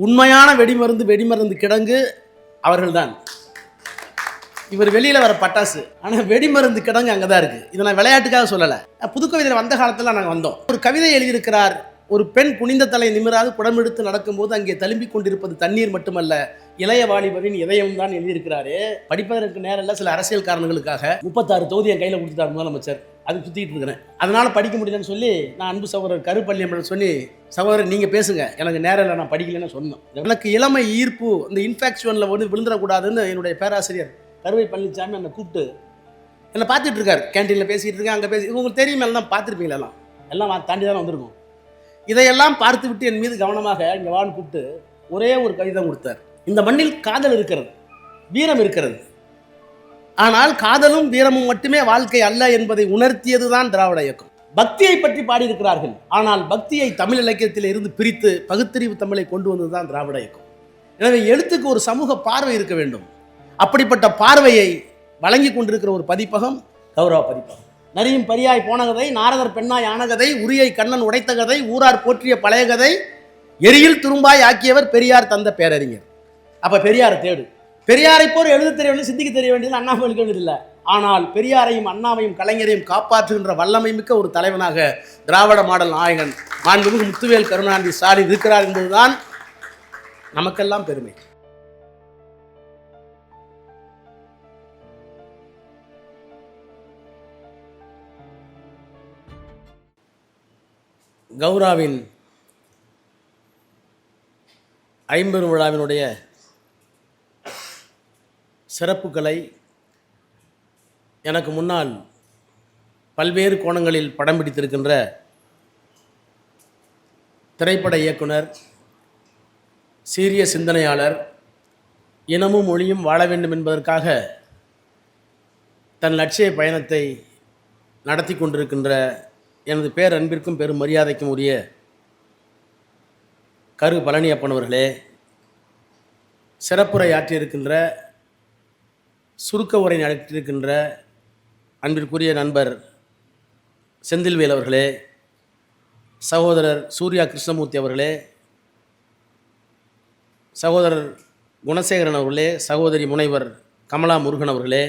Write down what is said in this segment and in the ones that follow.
உண்மையான வெடிமருந்து கிடங்கு அவர்கள்தான். இவர் வெளியில் வர பட்டாசு, ஆனால் வெடிமருந்து கிடங்கு அங்கே தான் இருக்குது. இதை நான் விளையாட்டுக்காக சொல்லலை. புதுக்கவிதையில் வந்த காலத்தில் நாங்கள் வந்தோம். ஒரு கவிதை எழுதியிருக்கிறார். ஒரு பெண் குனிந்த தலை நிமிராது குடமெடுத்து நடக்கும்போது அங்கே தழும்பிக் கொண்டிருப்பது தண்ணீர் மட்டுமல்ல, இளைய வாலிபரின் இதயம் தான் எழுதியிருக்கிறாரு. படிப்பதற்கு நேரம் இல்லை, சில அரசியல் காரணங்களுக்காக 36 தொகுதி என் கையில் கொடுத்துட்டார் முதலமைச்சர். அது சுற்றிட்டு இருக்கிறேன். அதனால படிக்க முடியலன்னு சொல்லி நான் அன்பு சகோதரர் கருப்பள்ளியம்மன் சொல்லி, சகோதரர் நீங்கள் பேசுங்க, எனக்கு நேரம் இல்லை, நான் படிக்கலன்னு சொன்னோம். எனக்கு இளமை ஈர்ப்பு இந்த இன்ஃபெக்ஷனில் வந்து விழுந்துடக்கூடாதுன்னு என்னுடைய பேராசிரியர் கருவை பழனிசாமி என்னை கூப்பிட்டு என்னை பார்த்துட்டு இருக்காரு. கேன்டீனில் பேசிகிட்டு இருக்கேன், அங்கே பேசி உங்களுக்கு தெரியும், எல்லாம் பார்த்துருப்பீங்களா, எல்லாம் தாண்டி தானே வந்திருக்கும். இதையெல்லாம் பார்த்து விட்டு என் மீது கவனமாக இங்கே வான்னு கூப்பிட்டு ஒரே ஒரு கவிதை கொடுத்தார். இந்த மண்ணில் காதல் இருக்கிறது, வீரம் இருக்கிறது, ஆனால் காதலும் வீரமும் மட்டுமே வாழ்க்கை அல்ல என்பதை உணர்த்தியதுதான் திராவிட இயக்கம். பக்தியை பற்றி பாடியிருக்கிறார்கள், ஆனால் பக்தியை தமிழ் இலக்கியத்தில் இருந்து பிரித்து பகுத்தறிவு தமிழை கொண்டு வந்ததுதான் திராவிட இயக்கம். எனவே எழுத்துக்கு ஒரு சமூக பார்வை இருக்க வேண்டும். அப்படிப்பட்ட பார்வையை வழங்கி கொண்டிருக்கிற ஒரு பதிப்பகம் கௌரவ பதிப்பகம். நரியும் பரியாய் போன கதை, நாரதர் பெண்ணாய் ஆன கதை, உரியை கண்ணன் உடைத்த கதை, ஊரார் போற்றிய பழைய கதை, எரியில் துரும்பாய் ஆக்கியவர் பெரியார் தந்த பேரறிஞர். அப்ப பெரியாரை தேடு. பெரியாரை போர் எழுத தெரிய வேண்டியது, சிந்திக்க தெரிய வேண்டியது அண்ணாமலைக்கு வேண்டியதில்லை. ஆனால் பெரியாரையும் அண்ணாவையும் கலைஞரையும் காப்பாற்றுகின்ற வல்லமை மிக்க ஒரு தலைவனாக திராவிட மாடல் நாயகன் மாண்புமிகு முத்துவேல் கருணாநிதி ஸ்டாலின் இருக்கிறார் என்பதுதான் நமக்கெல்லாம் பெருமை. கௌராவின் 50 விழாவினுடைய சிறப்புகளை எனக்கு முன்னால் பல்வேறு கோணங்களில் படம் பிடித்திருக்கின்ற திரைப்பட இயக்குனர், சீரிய சிந்தனையாளர், இனமும் மொழியும் வாழ வேண்டும் என்பதற்காக தன் லட்சிய பயணத்தை நடத்தி கொண்டிருக்கின்ற எனது பேரன்பிற்கும் பெரும் மரியாதைக்கும் உரிய கரு பழனியப்பன் அவர்களே, சிறப்புரை ஆற்றியிருக்கின்ற, சுருக்க உரை நடத்தியிருக்கின்ற அன்பிற்குரிய நண்பர் செந்தில்வேல் அவர்களே, சகோதரர் சூர்யா கிருஷ்ணமூர்த்தி அவர்களே, சகோதரர் குணசேகரன் அவர்களே, சகோதரி முனைவர் கமலா முருகன் அவர்களே,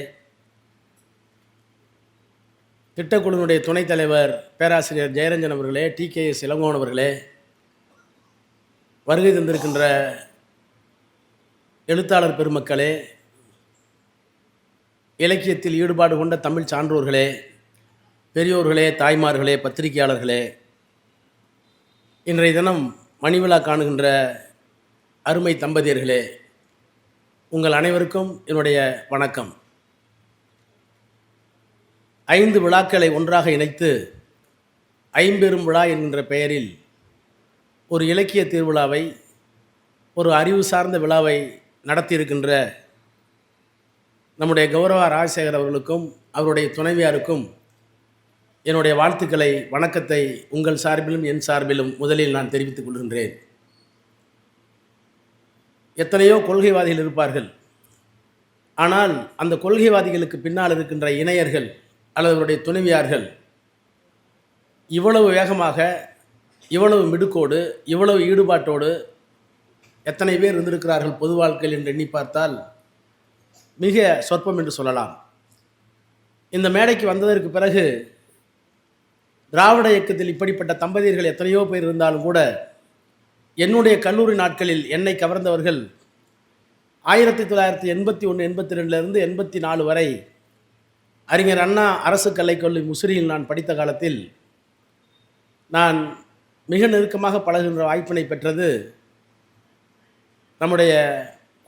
திட்டக்குழுவினுடைய துணைத் தலைவர் பேராசிரியர் ஜெயரஞ்சன் அவர்களே, TKS இளங்கோவன் அவர்களே, வருகை தந்திருக்கின்ற எழுத்தாளர் பெருமக்களே, இலக்கியத்தில் ஈடுபாடு கொண்ட தமிழ் சான்றோர்களே, பெரியோர்களே, தாய்மார்களே, பத்திரிகையாளர்களே, இன்றைய தினம் மணிவிழா காணுகின்ற அருமை தம்பதியர்களே, உங்கள் அனைவருக்கும் என்னுடைய வணக்கம். 5 விழாக்களை ஒன்றாக இணைத்து ஐம்பெரும் விழா என்கின்ற பெயரில் ஒரு இலக்கிய திருவிழாவை, ஒரு அறிவு சார்ந்த விழாவை நடத்தியிருக்கின்ற நம்முடைய கௌரவ ராஜசேகர் அவர்களுக்கும் அவருடைய துணைவியாருக்கும் என்னுடைய வாழ்த்துக்களை, வணக்கத்தை உங்கள் சார்பிலும் என் சார்பிலும் முதலில் நான் தெரிவித்துக் கொள்கின்றேன். எத்தனையோ கொள்கைவாதிகள் இருப்பார்கள், ஆனால் அந்த கொள்கைவாதிகளுக்கு பின்னால் இருக்கின்ற இணையர்கள் அல்லது அவருடைய துணைவியார்கள் இவ்வளவு வேகமாக, இவ்வளவு மிடுக்கோடு, இவ்வளவு ஈடுபாட்டோடு எத்தனை பேர் இருந்திருக்கிறார்கள் பொது வாழ்க்கையில் என்று எண்ணி பார்த்தால் மிக சொற்பம் என்று சொல்லலாம். இந்த மேடைக்கு வந்ததற்கு பிறகு திராவிட இயக்கத்தில் இப்படிப்பட்ட தம்பதியர்கள் எத்தனையோ பேர் இருந்தாலும் கூட என்னுடைய கல்லூரி நாட்களில் என்னை கவர்ந்தவர்கள் 1981, 82 84 வரை அறிஞர் அண்ணா அரசு கலைக்கல்லூரி முசிறியில் நான் படித்த காலத்தில் நான் மிக நெருக்கமாக பழகுகின்ற வாய்ப்பினை பெற்றது நம்முடைய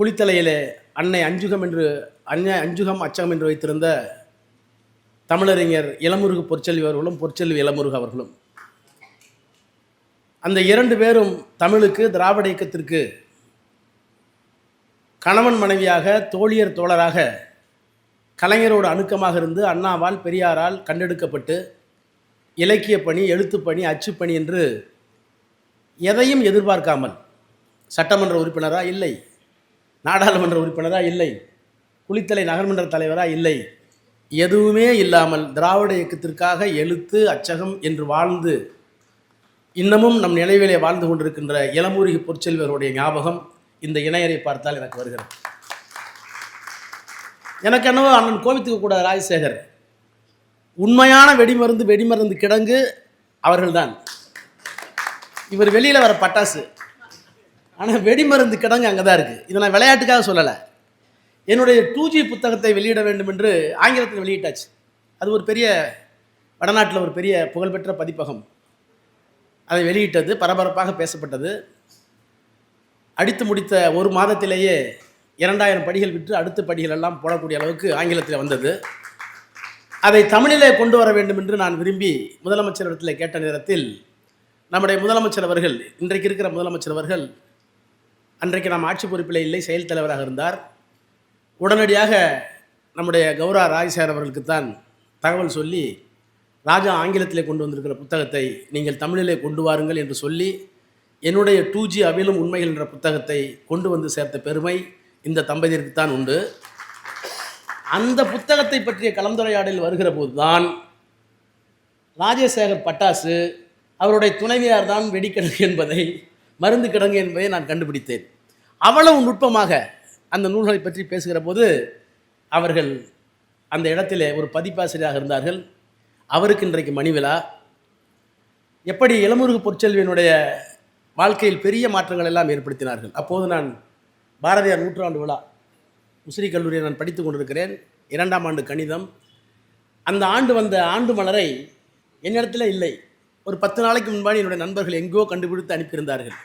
குளித்தலையிலே அன்னை அஞ்சுகம் அச்சகம் என்று வைத்திருந்த தமிழறிஞர் இளமுருகு பொற்செல்வி அவர்களும் பொற்செல்வி இளமுருகு அவர்களும். அந்த 2 பேரும் தமிழுக்கு, திராவிட இயக்கத்திற்கு கணவன் மனைவியாக, தோழியர் தோழராக, கலைஞரோடு அணுக்கமாக இருந்து அண்ணாவால் பெரியாரால் கண்டெடுக்கப்பட்டு இலக்கிய பணி, எழுத்துப்பணி, அச்சுப்பணி என்று எதையும் எதிர்பார்க்காமல், சட்டமன்ற உறுப்பினராக இல்லை, நாடாளுமன்ற உறுப்பினராக இல்லை, குளித்தலை நகர்மன்ற தலைவராக இல்லை, எதுவுமே இல்லாமல் திராவிட இயக்கத்திற்காக எழுத்து, அச்சகம் என்று வாழ்ந்து இன்னமும் நம் நினைவிலே வாழ்ந்து கொண்டிருக்கின்ற இளமூரிகை பொற்செல்வருடைய ஞாபகம் இந்த இணையரை பார்த்தால் எனக்கு வருகிறது. எனக்கு என்னவோ அண்ணன் கோபித்துக்க கூடாது. ராஜசேகர் உண்மையான வெடிமருந்து கிடங்கு அவர்கள்தான். இவர் வெளியில் வர பட்டாசு, ஆனால் வெடிமருந்து கிடங்கு அங்கே தான் இருக்குது. இதை நான் விளையாட்டுக்காக சொல்லலை. என்னுடைய 2G புத்தகத்தை வெளியிட வேண்டும் என்று ஆங்கிலத்தில் வெளியிட்டாச்சு. அது ஒரு பெரிய வடநாட்டில் ஒரு பெரிய புகழ்பெற்ற பதிப்பகம் அதை வெளியிட்டது, பரபரப்பாக பேசப்பட்டது. அடித்து முடித்த ஒரு மாதத்திலேயே 2000 படிகள் விற்று அடுத்த படிகள் எல்லாம் போடக்கூடிய அளவுக்கு ஆங்கிலத்தில் வந்தது. அதை தமிழிலே கொண்டு வர வேண்டும் என்று நான் விரும்பி முதலமைச்சரிடத்தில் கேட்ட நேரத்தில் நம்முடைய முதலமைச்சர் அவர்கள், இன்றைக்கு இருக்கிற முதலமைச்சர் அவர்கள், அன்றைக்கு நாம் ஆட்சி பொறுப்பில் இல்லை, செயல் தலைவராக இருந்தார். உடனடியாக நம்முடைய கௌரா ராஜசேகர் அவர்களுக்குத்தான் தகவல் சொல்லி, ராஜா ஆங்கிலத்திலே கொண்டு வந்திருக்கிற புத்தகத்தை நீங்கள் தமிழிலே கொண்டு வாருங்கள் என்று சொல்லி என்னுடைய 2G அவிலும் உண்மைகள் என்ற புத்தகத்தை கொண்டு வந்து சேர்த்த பெருமை இந்த தம்பதியருக்குத்தான் உண்டு. அந்த புத்தகத்தை பற்றிய கலந்துரையாடலில் வருகிற போதுதான் ராஜசேகர் பட்டாசு அவருடைய துணைவியார் தான் வெடிக்கிடங்கு என்பதை, மருந்து கிடங்கு என்பதை நான் கண்டுபிடித்தேன். அவ்வளவு நுட்பமாக அந்த நூல்களை பற்றி பேசுகிற போது அவர்கள் அந்த இடத்திலே ஒரு பதிப்பாசிரியராக இருந்தார்கள். அவருக்கு இன்றைக்கு மணி விழா. எப்படி இளமுருகு பொற்செல்வியினுடைய வாழ்க்கையில் பெரிய மாற்றங்கள் எல்லாம் ஏற்படுத்தினார்கள். அப்போது நான் பாரதியார் 100ஆண்டு விழா முசிறி கல்லூரியை நான் படித்து கொண்டிருக்கிறேன், 2ஆம் ஆண்டு கணிதம். அந்த ஆண்டு வந்த ஆண்டு மலரை என்னிடத்தில் இல்லை, ஒரு 10 நாளைக்கு முன்பாடி என்னுடைய நண்பர்கள் எங்கோ கண்டுபிடித்து அனுப்பியிருந்தார்கள்.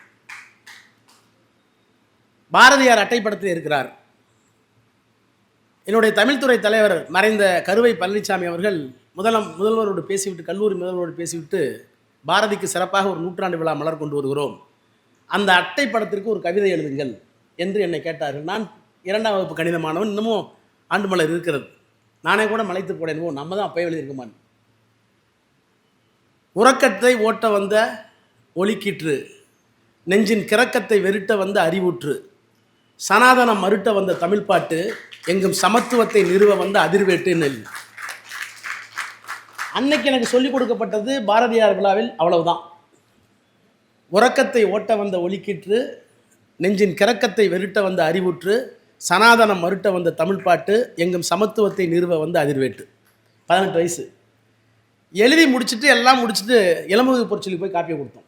பாரதியார் அட்டைப்படத்தில் இருக்கிறார். என்னுடைய தமிழ்துறை தலைவர் மறைந்த கருவை பழனிசாமி அவர்கள் முதல்வரோடு பேசிவிட்டு, கல்லூரி முதல்வரோடு பேசிவிட்டு, பாரதிக்கு சிறப்பாக ஒரு 100ஆண்டு விழா மலர் கொண்டு வருகிறோம், அந்த அட்டைப்படத்திற்கு ஒரு கவிதை எழுதுங்கள் என்று என்னை கேட்டார்கள். நான் 2ஆம் வகுப்பு கணிதமானவன், இன்னமும் ஆண்டு மலர் இருக்கிறது. நானே கூட மலைத்து போடேன், நம்ம தான் அப்போ எழுதியிருக்குமான். உறக்கத்தை ஓட்ட வந்த ஒலிக்கீற்று, நெஞ்சின் கிறக்கத்தை வெறுட்ட வந்த அறிவுற்று, சனாதனம் மறுட்ட வந்த தமிழ் பாட்டு, எங்கும் சமத்துவத்தை நிறுவ வந்த அதிர்வேட்டுன்னு. அன்னைக்கு எனக்கு சொல்லிக் கொடுக்கப்பட்டது பாரதியார் விழாவில் அவ்வளவுதான். உறக்கத்தை ஓட்ட வந்த ஒலிக்கீற்று, நெஞ்சின் கிறக்கத்தை வெறுட்ட வந்த அறிவுற்று, சனாதனம் மறுட்ட வந்த தமிழ் பாட்டு, எங்கும் சமத்துவத்தை நிறுவ வந்த அதிர்வேட்டு. 18 வயசு. எழுதி முடிச்சுட்டு எல்லாம் முடிச்சுட்டு இளமுருகு பொற்செல்வி போய் காப்பியை கொடுத்தோம்.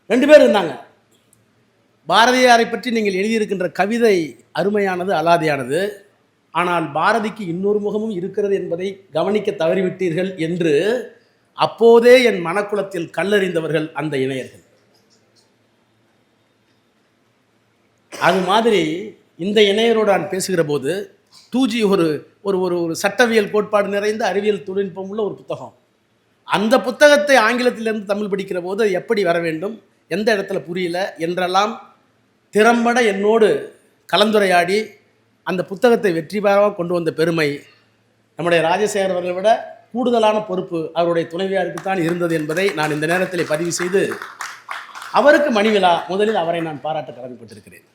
2 பேர் இருந்தாங்க. பாரதியாரை பற்றி நீங்கள் எழுதியிருக்கின்ற கவிதை அருமையானது, அலாதியானது. ஆனால் பாரதிக்கு இன்னொரு முகமும் இருக்கிறது என்பதை கவனிக்க தவறிவிட்டீர்கள் என்று அப்போதே என் மனக்குளத்தில் கல்லறிந்தவர்கள் அந்த இணையர்கள். அது மாதிரி இந்த இணையரோடு நான் பேசுகிற போது 2G ஒரு ஒரு ஒரு சட்டவியல் கோட்பாடு நிறைந்த அறிவியல் தொழில்நுட்பம் உள்ள ஒரு புத்தகம். அந்த புத்தகத்தை ஆங்கிலத்திலிருந்து தமிழ் படிக்கிற போது எப்படி வர வேண்டும், எந்த இடத்துல புரியல என்றெல்லாம் திறம்பட என்னோடு கலந்துரையாடி அந்த புத்தகத்தை வெற்றி பெறமாக கொண்டு வந்த பெருமை நம்முடைய ராஜசேகர் அவர்களை விட கூடுதலான பொறுப்பு அவருடைய துணைவியாருக்குத்தான் இருந்தது என்பதை நான் இந்த நேரத்தில் பதிவு செய்து, அவருக்கு மணி விழா. முதலில் அவரை நான் பாராட்ட கடமைப்பட்டிருக்கிறேன்.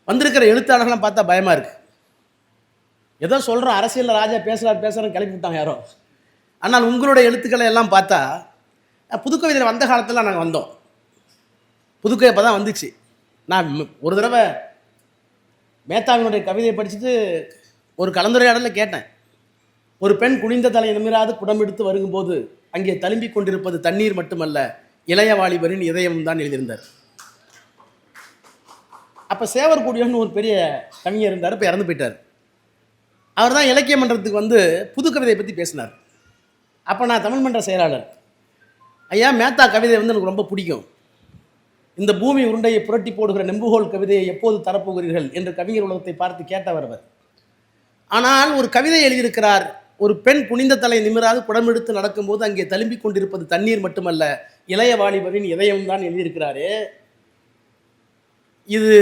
வந்திருக்கிற எழுத்தாளர்கள்லாம் பார்த்தா பயமாக இருக்குது. ஏதோ சொல்கிறோம், அரசியலில் ராஜா பேசுகிறேன்னு கிளப்பி விட்டாங்க யாரோ. ஆனால் உங்களுடைய எழுத்துக்களை எல்லாம் பார்த்தா, புதுக்கவிதையில் வந்த காலத்தில் நாங்கள் வந்தோம். புதுக்கவிதை இப்போ தான் வந்துச்சு. நான் ஒரு தடவை மேத்தாவினுடைய கவிதையை படிச்சுட்டு ஒரு கலந்துரையாடலில் கேட்டேன். ஒரு பெண் குனிந்த தலை நிமிராது குடம் எடுத்து வரும்போது அங்கே தழும்பி கொண்டிருப்பது தண்ணீர் மட்டுமல்ல, இளைய வாலிபரின் இதயம் தான் எழுதியிருந்தார். அப்போ சேவர் கூடியன்னு ஒரு பெரிய கவிஞர் இருந்தார், இப்போ இறந்து போயிட்டார். அவர் தான் இலக்கிய மன்றத்துக்கு வந்து புது கவிதையை பற்றி பேசினார். அப்போ நான் தமிழ் மன்ற செயலாளர், ஐயா மேத்தா கவிதை வந்து எனக்கு ரொம்ப பிடிக்கும், இந்த பூமி உருண்டையை புரட்டி போடுகிற நெம்புகோல் கவிதையை எப்போது தரப்போகிறீர்கள் என்று கவிஞர் உலகத்தை பார்த்து கேட்டவர் அவர். ஆனால் ஒரு கவிதை எழுதியிருக்கிறார், ஒரு பெண் குனிந்த தலை நிமிராது குடமெடுத்து நடக்கும்போது அங்கே தழும்பி கொண்டிருப்பது தண்ணீர் மட்டுமல்ல, இளைய வாலிபரின் இதயம் தான் எழுதியிருக்கிறாரு. இது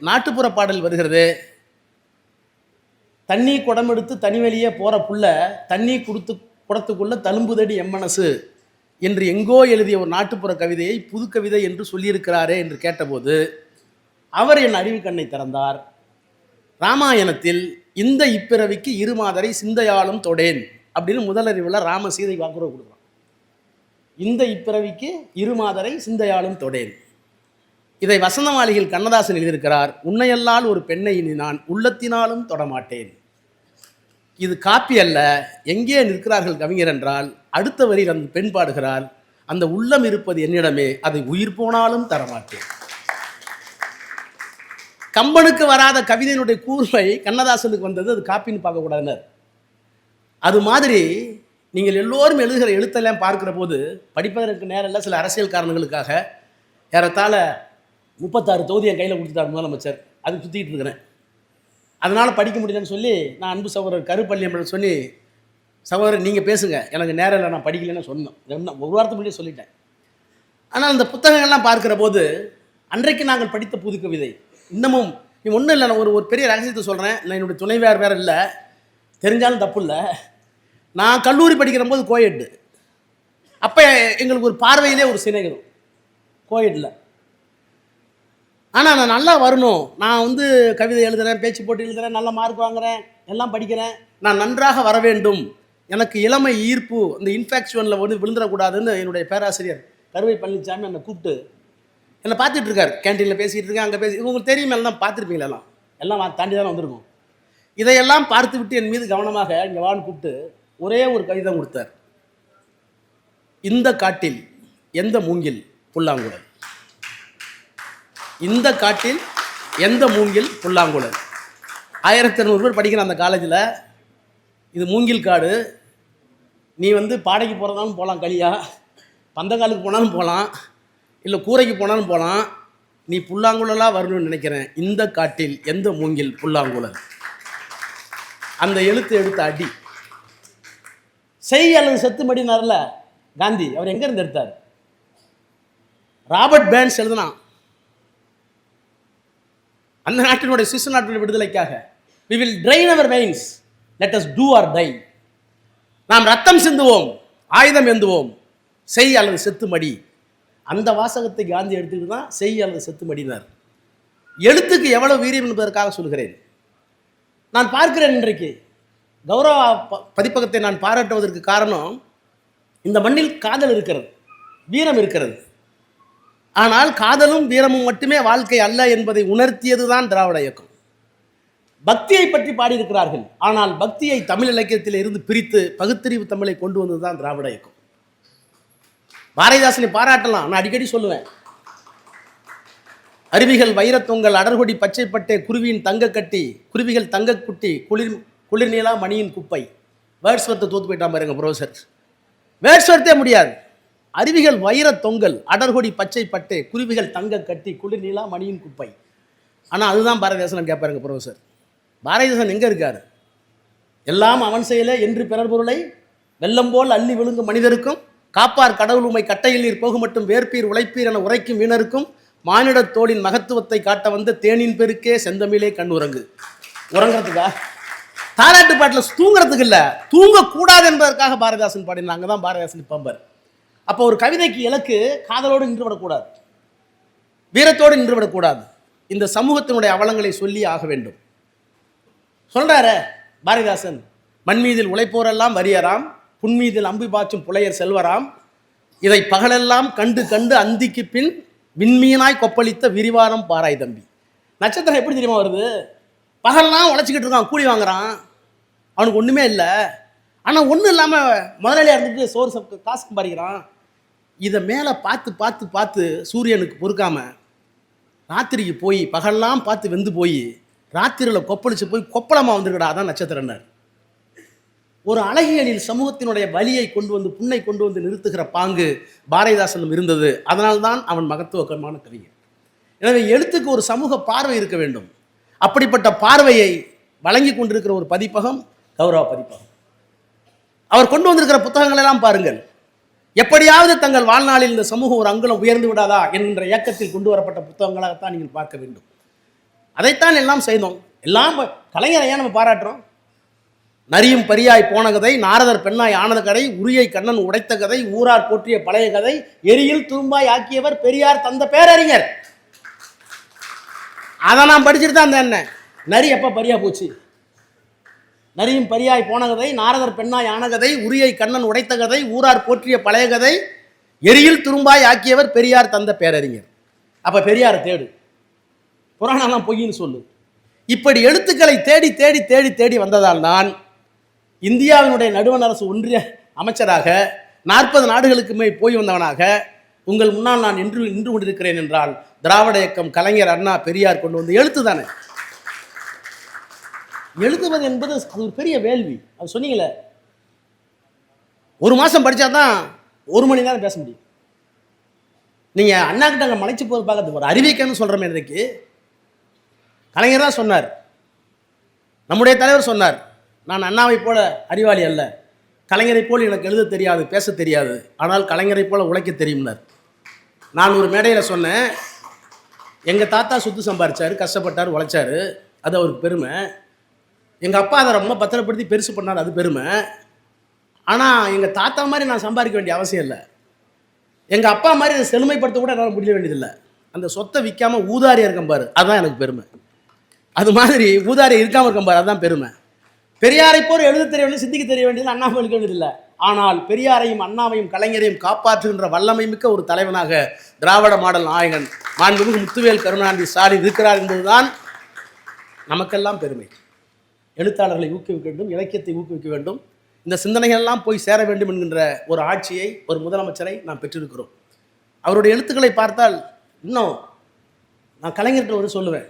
நாட்டுப்புற பாடல் வருகிறது. தண்ணி குடமெடுத்து தனிவெளியே போகிற புள்ள தண்ணி குடத்துக்குள்ள தழும்புதடி எம்மனசு என்று எங்கோ எழுதிய ஒரு நாட்டுப்புற கவிதையை புது கவிதை என்று சொல்லியிருக்கிறாரே என்று கேட்டபோது அவர் என் அறிவு கண்ணை திறந்தார். ராமாயணத்தில் இந்த இப்பிறவிக்கு இருமாதரை சிந்தையாலும் தொடேன் அப்படின்னு முதலறிவில் ராம சீதை வாக்குறுதி கொடுக்குறான். இந்த இப்பிறவிக்கு இருமாதரை சிந்தையாலும் தொடேன். இதை வசந்த மாளிகையில் கண்ணதாசன் எழுதியிருக்கிறார். உன்னையல்லால் ஒரு பெண்ணை இனி நான் உள்ளத்தினாலும் தொடமாட்டேன். இது காப்பி அல்ல. எங்கே நிற்கிறார்கள் கவிஞர் என்றால் அடுத்த வரியில் அந்த பெண் பாடுகிறார், அந்த உள்ளம் இருப்பது என்னிடமே, அதை உயிர் போனாலும் தரமாட்டேன். கம்பனுக்கு வராத கவிதையினுடைய கூர்மை கண்ணதாசனுக்கு வந்தது. அது காப்பின்னு பார்க்கக்கூடாதுன்னு. அது மாதிரி நீங்கள் எல்லோரும் எழுதுகிற எழுத்தெல்லாம் பார்க்குற போது படிப்பதற்கு நேரம் இல்லை. சில அரசியல் காரணங்களுக்காக ஏறத்தாழ 36 தொகுதி என் கையில் கொடுத்துட்டார் முதலமைச்சர். அது சுற்றிக்கிட்டு இருக்கிறேன். அதனால் படிக்க முடியலன்னு சொல்லி நான் அன்பு சகோதரர் கருப்பள்ளியம்மன் சொல்லி, சகோதரர் நீங்கள் பேசுங்க, எனக்கு நேரம் இல்லை, நான் படிக்கலன்னு சொன்னோம். ஒரு வாரத்துக்கு முன்னாடியே சொல்லிட்டேன். ஆனால் அந்த புத்தகங்கள்லாம் பார்க்குற போது அன்றைக்கு நாங்கள் படித்த புது கவிதை இன்னமும் ஒன்றும் இல்லை. நான் ஒரு பெரிய ரகசியத்தை சொல்கிறேன். நான் என்னுடைய துணைவியார் வேறு இல்லை, தெரிஞ்சாலும் தப்பு இல்லை. நான் கல்லூரி படிக்கிற போது கோயெட்டு. அப்போ எங்களுக்கு ஒரு பார்வையிலே ஒரு சிநேகிதம் கோயெட்டில். ஆனால் நான் நல்லா வரணும், நான் வந்து கவிதை எழுதுகிறேன், பேச்சு போட்டு எழுதுகிறேன், நல்ல மார்க் வாங்குகிறேன், எல்லாம் படிக்கிறேன், நான் நன்றாக வர வேண்டும், எனக்கு இளமை ஈர்ப்பு இந்த இன்ஃபெக்ஷனில் வந்து விழுந்துடக்கூடாதுன்னு என்னுடைய பேராசிரியர் கருவை பழனிசாமி என்னை கூப்பிட்டு என்னை பார்த்துட்டு இருக்கார். கேன்டீனில் பேசிகிட்டு இருக்கேன், அங்கே பேசி உங்களுக்கு தெரியும், எல்லாம் பார்த்துருப்பீங்களா, எல்லாம் தாண்டி தானே வந்திருக்கும். இதையெல்லாம் பார்த்து விட்டு என் மீது கவனமாக இங்கே வான்னு கூப்பிட்டு ஒரே ஒரு கவிதை கொடுத்தார். இந்த காட்டில் எந்த மூங்கில் புல்லாங்குழல், இந்த காட்டில் எந்த மூங்கில் புல்லாங்குழல். 1200 பேர் படிக்கிற அந்த காலேஜில் இது மூங்கில் காடு, நீ வந்து பாடைக்கு போகிறதாலும் போகலாம், களியா பந்தக்காலுக்கு போனாலும் போகலாம், இல்லை கூரைக்கு போனாலும் போகலாம், நீ புல்லாங்குழலாக வரணும்னு நினைக்கிறேன். இந்த காட்டில் எந்த மூங்கில் புல்லாங்குழல். அந்த எழுத்து எடுத்த அடி செய் அல்லது செத்து மடினார்ல காந்தி, அவர் எங்கேருந்து எடுத்தார்? ராபர்ட் பேர்ன்ஸ் எழுதுனா அந்த நாட்டினுடைய சுவிஸ் நாட்டினுடைய விடுதலைக்காக, we will drain our veins, let us do or die. நாம் ரத்தம் சிந்துவோம், ஆயுதம் ஏந்துவோம், செய் அல்லது செத்து மடி. அந்த வாசகத்தை காந்தி எடுத்துக்கிட்டு தான் செய் அல்லது செத்து மடினார். எழுத்துக்கு எவ்வளவு வீரியம் என்பதற்காக சொல்கிறேன். நான் பார்க்கிறேன், இன்றைக்கு கௌரவ பதிப்பகத்தை நான் பாராட்டுவதற்கு காரணம், இந்த மண்ணில் காதல் இருக்கிறது, வீரம் இருக்கிறது. ஆனால் காதலும் வீரமும் மட்டுமே வாழ்க்கை அல்ல என்பதை உணர்த்தியது தான் திராவிட இயக்கம். பக்தியை பற்றி பாடியிருக்கிறார்கள், ஆனால் பக்தியை தமிழ் இலக்கியத்தில் இருந்து பிரித்து பகுத்தறிவு தமிழை கொண்டு வந்தது தான் திராவிட இயக்கம். பாரதிதாசனை பாராட்டலாம், நான் அடிக்கடி சொல்லுவேன். அருவிகள் வைரத்தொங்கல் அடர்கொடி பச்சைப்பட்டே குருவியின் தங்க கட்டி குருவிகள் தங்க குட்டி குளிர் நீலா மணியின் குப்பை. வேர்ட்ஸ்வர்த்தை தோத்து போயிட்டான் பாருங்க ப்ரொஃபசர். வேர்ட்ஸ்வர்த்தே முடியாது. அருவிகள் வைர தொங்கல் அடர்கொடி பச்சை பட்டே குருவிகள் தங்க கட்டி குளிர் நீலா மணியின் குப்பை. ஆனால் அதுதான் பாரதிதாசன் கேட்பாருங்க ப்ரொஃபசர். பாரதிதாசன் எங்கே இருக்கார்? எல்லாம் அவன் செயலே என்று பிறர் பொருளை வெள்ளம் போல் அள்ளி விழுங்கும் மனிதருக்கும், காப்பார் கடவுள் உமை கட்டையில் நீர் போகு மட்டும் வேர்ப்பீர் உழைப்பீர் என உரைக்கும் வீணருக்கும், மானிடத் தோளின் மகத்துவத்தை காட்ட வந்த தேனின் பெருக்கே செந்தமிழே கண் உறங்கு. உறங்குறதுக்கா? தாலாட்டு பாட்டில் தூங்குறதுக்கு இல்லை, தூங்கக்கூடாது என்பதற்காக பாரதிதாசன் பாடினாங்க தான் பாரதிதாசன் பம்பர். அப்போ ஒரு கவிதைக்கு இலக்கு காதலோடு நின்றுவிடக்கூடாது, வீரத்தோடு நின்றுவிடக்கூடாது. இந்த சமூகத்தினுடைய அவலங்களை சொல்லி ஆக வேண்டும். சொல்றாரு பாரதிதாசன், மண்மீதில் உழைப்போரெல்லாம் வரியராம், புன்மீதில் அம்பு பாய்ச்சும் புலையர் செல்வராம், இதை பகலெல்லாம் கண்டு கண்டு அந்திக்கு பின் விண்மீனாய் கொப்பளித்த விரிவாரம் பாராய் தம்பி. நட்சத்திரம் எப்படி தெரியுமா வருது? பகல்லாம் உழைச்சிக்கிட்டு இருக்கான், கூலி வாங்குறான், அவனுக்கு ஒன்றுமே இல்லை. ஆனால் ஒன்றும் இல்லாமல் முதலாளியாக இருந்துட்டு சோறு காசு சம்பாதிக்கிறான். இதை மேலே பார்த்து பார்த்து பார்த்து சூரியனுக்கு பொறுக்காமல் ராத்திரிக்கு போய் பகல்லாம் பார்த்து வெந்து போய் ராத்திரியில் கொப்பளிச்சு போய் கொப்பளமாக வந்துருக்கடா, அதான் நட்சத்திரம்னார். ஒரு அழகியலில் சமூகத்தினுடைய வலியை கொண்டு வந்து புண்ணை கொண்டு வந்து நிறுத்துகிற பாங்கு பாரதிதாசனும் இருந்தது. அதனால்தான் அவன் மகத்துவக்கரமான கவிஞர். எனவே எழுத்துக்கு ஒரு சமூக பார்வை இருக்க வேண்டும். அப்படிப்பட்ட பார்வையை வழங்கி கொண்டிருக்கிற ஒரு பதிப்பகம் கௌரவ பதிப்பகம். அவர் கொண்டு வந்திருக்கிற புத்தகங்கள் எல்லாம் பாருங்கள். எப்படியாவது தங்கள் வாழ்நாளில் இந்த சமூகம் ஒரு அங்குலம் உயர்ந்து விடாதா என்கின்ற இயக்கத்தில் கொண்டு வரப்பட்ட புத்தகங்களாகத்தான் நீங்கள் பார்க்க வேண்டும். அதைத்தான் எல்லாம் செய்தோம். எல்லாம் கலைஞரையா நம்ம பாராட்டுறோம். நரியும் பரியாய் போன கதை, நாரதர் பெண்ணாய் ஆனத கதை, உரியை கண்ணன் உடைத்த கதை, ஊரார் போற்றிய பழைய கதை, எரியில் துரும்பாய் ஆக்கியவர் பெரியார் தந்த பேரறிஞர். அதை நான் படிச்சுட்டு தான் என்ன நரி எப்போ பரியா போச்சு? நரியும் பரியாய் போன கதை, நாரதர் பெண்ணாய் ஆன கதை, உரியை கண்ணன் உடைத்த கதை, ஊரார் போற்றிய பழைய கதை, எரியில் துரும்பாய் ஆக்கியவர் பெரியார் தந்த பேரறிஞர். அப்ப பெரியாரை தேடு, புராணம்லாம் பொய்ன்னு சொல்லு. இப்படி எழுத்துக்களை தேடி தேடி தேடி தேடி வந்ததால் தான் இந்தியாவினுடைய நடுவண் அரசு ஒன்றிய அமைச்சராக 40 நாடுகளுக்குமே போய் வந்தவனாக உங்கள் முன்னால் நான் நின்று கொண்டிருக்கிறேன் என்றால் திராவிட இயக்கம், கலைஞர், அண்ணா, பெரியார் கொண்டு வந்து எழுத்து தானே. எழுதுவது என்பது அது ஒரு பெரிய வேள்வி. அது சொன்னீங்களே, 1 மாதம் படித்தா தான் 1 மணி நேரம் பேச முடியும். நீங்கள் அண்ணா கிட்ட அங்கே மலைச்சு போது பார்க்கறது ஒரு அறிவிக்கன்னு சொல்கிறோமே. இன்றைக்கு கலைஞர் தான் சொன்னார், நம்முடைய தலைவர் சொன்னார், நான் அண்ணாவை போல அறிவாளி அல்ல, கலைஞரை போல் எனக்கு எழுத தெரியாது, பேச தெரியாது, ஆனால் கலைஞரை போல உழைக்க தெரியும்னார். நான் ஒரு மேடையில் சொன்னேன், எங்கள் தாத்தா சொத்து சம்பாரிச்சார், கஷ்டப்பட்டார், உழைச்சார், அது அவருக்கு பெருமை. எங்கள் அப்பா அதை ரொம்ப பத்திரப்படுத்தி பெருசு பண்ணார், அது பெருமை. ஆனால் எங்கள் தாத்தா மாதிரி நான் சம்பாதிக்க வேண்டிய அவசியம் இல்லை. எங்கள் அப்பா மாதிரி அதை செழுமைப்படுத்த கூட என்னால் முடிய வேண்டியதில்லை. அந்த சொத்தை விற்காமல் ஊதாரியாக இருக்கம்பார், அதுதான் எனக்கு பெருமை. அது மாதிரி ஊதாரியாக இருக்காமல் இருக்கம்பார், அதுதான் பெருமை. பெரியாரை போல் எழுத தெரிய வேண்டியது, சிந்திக்க தெரிய வேண்டியது அண்ணாவை எழுத வேண்டியதில்லை. ஆனால் பெரியாரையும் அண்ணாவையும் கலைஞரையும் காப்பாற்றுகின்ற வல்லமை மிக்க ஒரு தலைவனாக திராவிட மாடல் நாயகன் மாண்புமிகு முத்துவேல் கருணாநிதி ஸ்டாலின் இருக்கிறார் என்பதுதான் நமக்கெல்லாம் பெருமை. எழுத்தாளர்களை ஊக்குவிக்க வேண்டும், இலக்கியத்தை ஊக்குவிக்க வேண்டும், இந்த சிந்தனைகள் எல்லாம் போய் சேர வேண்டும் என்கின்ற ஒரு ஆட்சியை, ஒரு முதலமைச்சரை நாம் பெற்றிருக்கிறோம். அவருடைய எழுத்துக்களை பார்த்தால் இன்னும் நான் கலைஞர்கிட்ட ஒரு சொல்லுவேன்,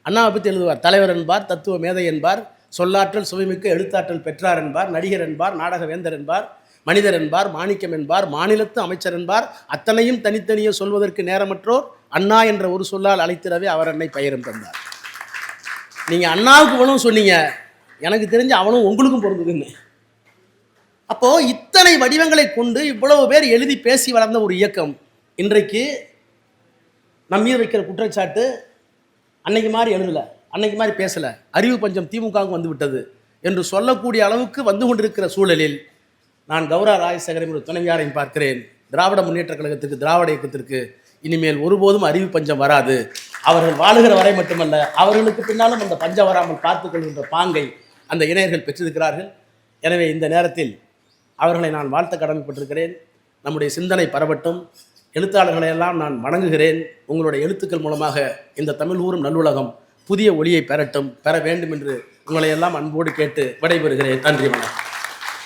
அண்ணாவை பற்றி எழுதுவார், தலைவர் என்பார், தத்துவ மேதை என்பார், சொல்லாற்றல் சுவைமிக்க எழுத்தாற்றல் பெற்றார் என்பார், நடிகர் என்பார், நாடக வேந்தர் என்பார், மனிதர் என்பார், மாணிக்கம் என்பார், மாநிலத்து அமைச்சர் என்பார், அத்தனையும் தனித்தனியே சொல்வதற்கு நேரமற்றோர் அண்ணா என்ற ஒரு சொல்லால் அழைத்திடவே அவர் அன்னை பெயரும் தந்தார். நீங்கள் அண்ணாவுக்கு வேணும் சொன்னீங்க, எனக்கு தெரிஞ்சு அவனும் உங்களுக்கும் பொருந்துதுன்னு. அப்போது இத்தனை வடிவங்களை கொண்டு இவ்வளவு பேர் எழுதி பேசி வளர்ந்த ஒரு இயக்கம் இன்றைக்கு நம்ம மீது வைக்கிற குற்றச்சாட்டு, அன்னைக்கு மாதிரி எழுதலை, அன்னைக்கு மாதிரி பேசலை, அறிவு பஞ்சம் திமுகவுக்கு வந்து விட்டது என்று சொல்லக்கூடிய அளவுக்கு வந்து கொண்டிருக்கிற சூழலில் நான் கௌரா ராஜசேகரன் ஒரு துணைவியாரையும் பார்க்கிறேன். திராவிட முன்னேற்ற கழகத்துக்கு, திராவிட இயக்கத்திற்கு இனிமேல் ஒருபோதும் அறிவு பஞ்சம் வராது. அவர்கள் வாழுகிற வரை மட்டுமல்ல, அவர்களுக்கு பின்னாலும் அந்த பஞ்சம் வராமல் பார்த்துக் கொள்கின்ற பாங்கை அந்த இணையர்கள் பெற்றிருக்கிறார்கள். எனவே இந்த நேரத்தில் அவர்களை நான் வாழ்த்த கடமைப்பட்டிருக்கிறேன். நம்முடைய சிந்தனை பரவட்டும். எழுத்தாளர்களை எல்லாம் நான் வணங்குகிறேன். உங்களுடைய எழுத்துக்கள் மூலமாக இந்த தமிழ் ஊரும் நல்லுலகம் புதிய ஒளியை பெற வேண்டும் என்று உங்களை எல்லாம் அன்போடு கேட்டு விடைபெறுகிறேன். நன்றி, வணக்கம்.